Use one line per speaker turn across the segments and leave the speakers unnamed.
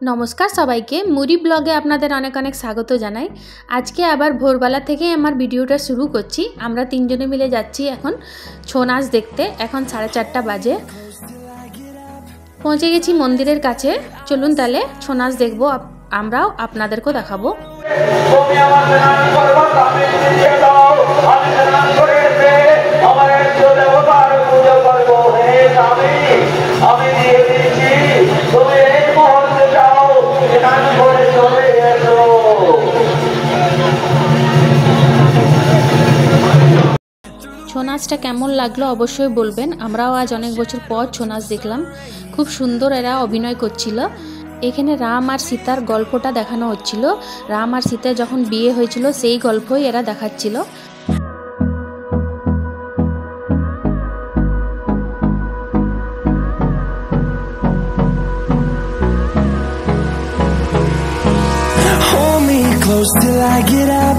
नमस्कार सबाइके मुरी ब्लगे आपनादेर अनेक अनेक स्वागत जानाई। आज के आबार भोरबेला थेके आमार भिडियोटा शुरू करछि। आमरा तीनजने मिले जाচ্ছি এখন ছৌ নাচ দেখতে। এখন 4:30 বাজে। পৌঁছে গেছি মন্দিরের কাছে। চলুন তাহলে ছৌ নাচ দেখব, আমরাও আপনাদেরকেও দেখাবো। ছৌ নাচটা কেমন লাগলো অবশ্যই বলবেন। আমরাও আজ অনেক বছর পর ছৌ নাচ দেখলাম। খুব সুন্দর এরা অভিনয় করছিল। এখানে রাম আর সীতার গল্পটা দেখানো হচ্ছিল। রাম আর সীতা যখন বিয়ে হয়েছিল সেই গল্পই এরা দেখাচ্ছিল।
Close till I get up.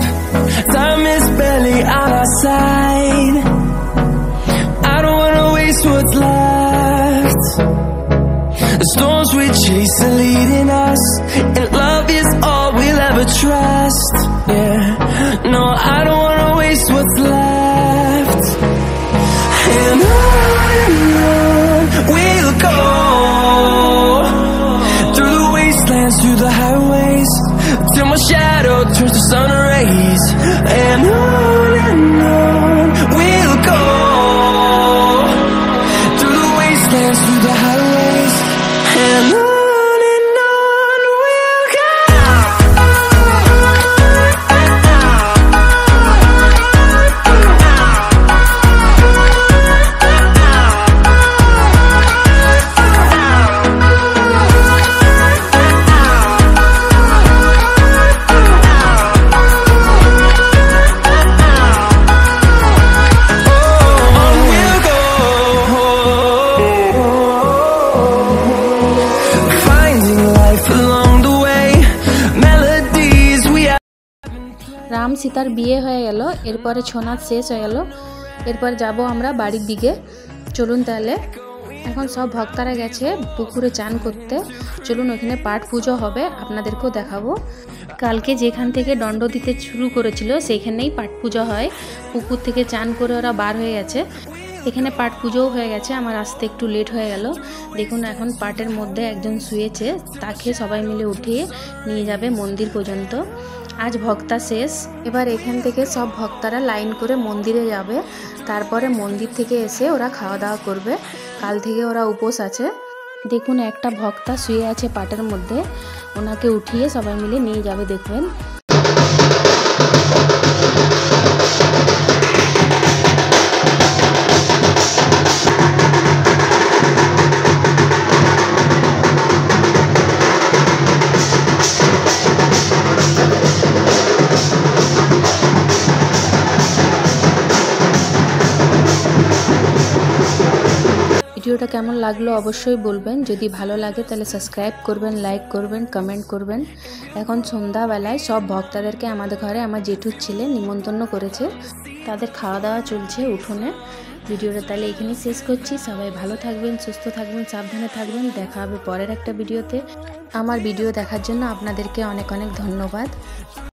Time is barely on our side. I don't wanna waste what's left. The storms we chase are leading us, and love is all we'll ever trust. Yeah, no, I don't wanna waste what's left. And on we'll go, through the wastelands, through the highways, till my shadow turns to sun rays. And on we'll go, through the wastelands, through the highways. And on we'll go.
Ram সীতার বিয়ে হয়ে গেল, এরপরে ছৌ নাচ শেষ হয়ে গেল। এরপর যাব আমরা বাড়ির দিকে। চলুন তাহলে। এখন সব ভক্তরা গেছে পুকুরে চান করতে। চলুন ওখানে পাঠ পুজো হবে, আপনাদেরকেও দেখাবো। কালকে যেখান থেকে দণ্ড দিতে শুরু করেছিল সেইখানেই পাঠ পুজো হয়। পুকুর থেকে চান করে ওরা বার হয়ে গেছে। এখানে পাঠ পুজোও হয়ে গেছে। আমার আসতে একটু লেট হয়ে গেল। দেখুন এখন পাঠের মধ্যে একজন শুয়েছে, তাকে সবাই মিলে উঠিয়ে নিয়ে যাবে মন্দির পর্যন্ত। আজ ভক্তা শেষ। এবার এখান থেকে সব ভক্তরা লাইন করে মন্দিরে যাবে। তারপরে মন্দির থেকে এসে ওরা খাওয়া দাওয়া করবে। কাল থেকে ওরা উপোস আছে। দেখুন একটা ভক্তা শুয়ে আছে পাটের মধ্যে, ওনাকে উঠিয়ে সবাই মিলে নিয়ে যাবে। দেখবেন ভিডিওটা কেমন লাগলো অবশ্যই বলবেন। যদি ভালো লাগে তাহলে সাবস্ক্রাইব করবেন, লাইক করবেন, কমেন্ট করবেন। এখন সন্ধ্যাবেলায় সব ভক্তদেরকে আমাদের ঘরে আমার জেঠুর ছেলে নিমন্ত্রণ করেছে, তাদের খাওয়া দাওয়া চলছে উঠোনে। ভিডিওটা তাহলে এখানেই শেষ করছি। সবাই ভালো থাকবেন, সুস্থ থাকবেন, সাবধানে থাকবেন। দেখা হবে পরের একটা ভিডিওতে। আমার ভিডিও দেখার জন্য আপনাদেরকে অনেক অনেক ধন্যবাদ।